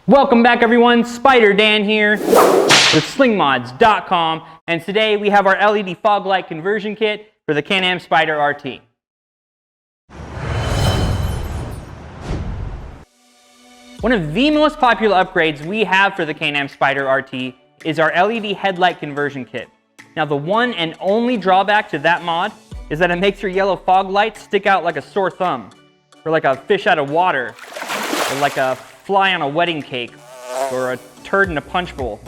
Welcome back everyone, Spyder Dan here with slingmods.com, and today we have our LED fog light conversion kit for the Can-Am Spyder RT. One of the most popular upgrades we have for the Can-Am Spyder RT is our LED headlight conversion kit. Now the one and only drawback to that mod is that it makes your yellow fog lights stick out like a sore thumb, or like a fish out of water, or like a fly on a wedding cake, or a turd in a punch bowl.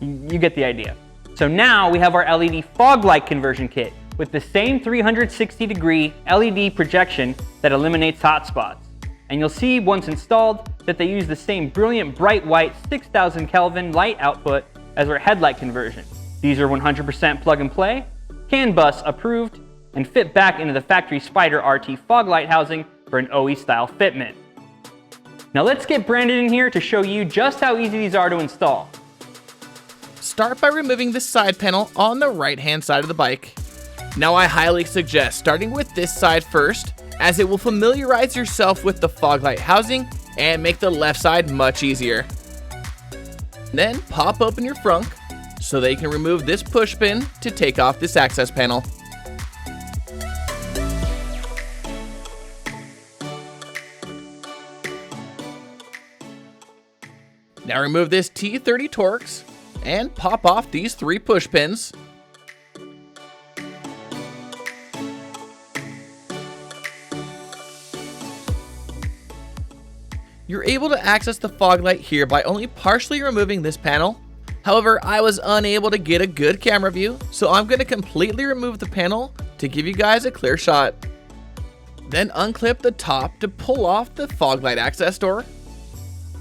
You get the idea. So now we have our LED fog light conversion kit with the same 360-degree LED projection that eliminates hot spots. And you'll see once installed that they use the same brilliant bright white 6000 Kelvin light output as our headlight conversion. These are 100% plug and play, canbus approved, and fit back into the factory Spyder RT fog light housing for an OE style fitment. Now let's get Brandon in here to show you just how easy these are to install. Start by removing the side panel on the right hand side of the bike. Now I highly suggest starting with this side first, as it will familiarize yourself with the fog light housing and make the left side much easier. Then pop open your frunk so that you can remove this push pin to take off this access panel. Now remove this T30 Torx and pop off these 3 push pins. You're able to access the fog light here by only partially removing this panel. However, I was unable to get a good camera view, so I'm going to completely remove the panel to give you guys a clear shot. Then unclip the top to pull off the fog light access door.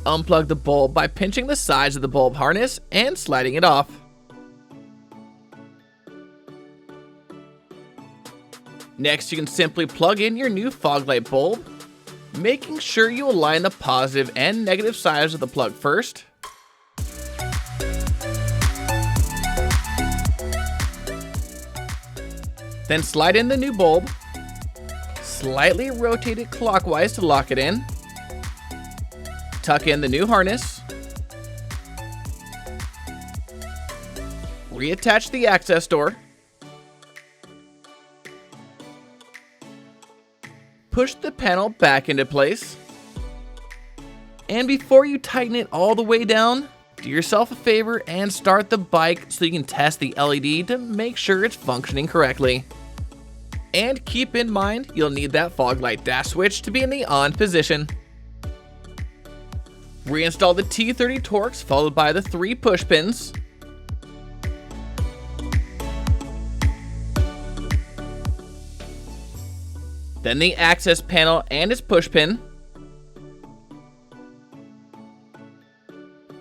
Unplug the bulb by pinching the sides of the bulb harness and sliding it off. Next, you can simply plug in your new fog light bulb, making sure you align the positive and negative sides of the plug first. Then slide in the new bulb, slightly rotate it clockwise to lock it in. Tuck in the new harness, reattach the access door, push the panel back into place, and before you tighten it all the way down, do yourself a favor and start the bike so you can test the LED to make sure it's functioning correctly. And keep in mind, you'll need that fog light dash switch to be in the on position. Reinstall the T30 Torx followed by the 3 push pins. Then the access panel and its push pin.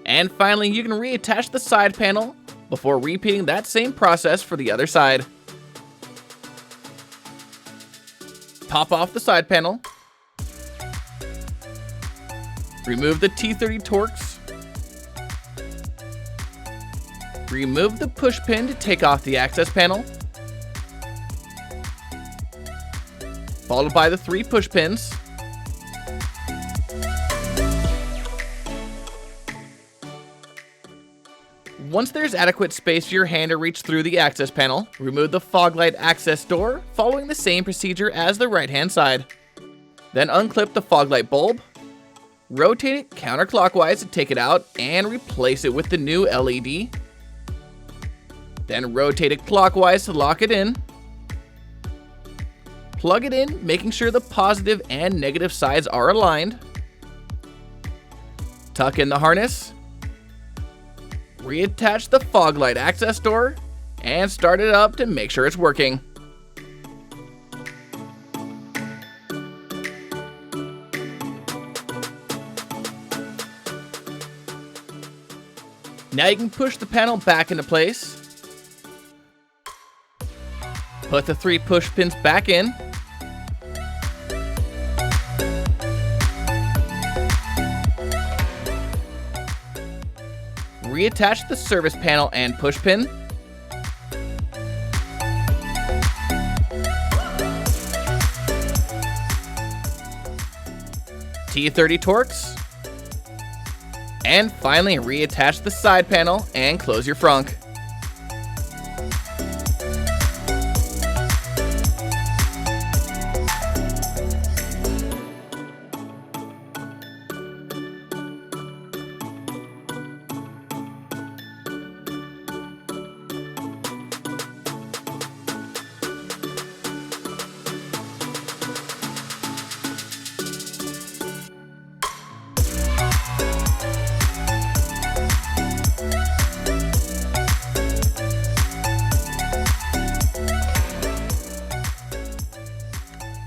And finally, you can reattach the side panel before repeating that same process for the other side. Pop off the side panel. Remove the T30 Torx. Remove the push pin to take off the access panel, followed by the 3 push pins. Once there's adequate space for your hand to reach through the access panel, remove the fog light access door, following the same procedure as the right hand side. Then unclip the fog light bulb, rotate it counterclockwise to take it out and replace it with the new LED. Then rotate it clockwise to lock it in. Plug it in, making sure the positive and negative sides are aligned. Tuck in the harness. Reattach the fog light access door and start it up to make sure it's working. Now you can push the panel back into place. Put the 3 push pins back in. Reattach the service panel and push pin. T30 Torx. And finally, reattach the side panel and close your frunk.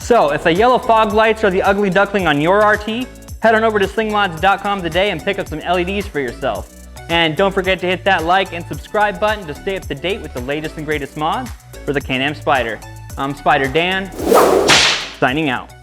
So, if the yellow fog lights are the ugly duckling on your RT, head on over to slingmods.com today and pick up some LEDs for yourself. And don't forget to hit that like and subscribe button to stay up to date with the latest and greatest mods for the Can-Am Spyder. I'm Spyder Dan, signing out.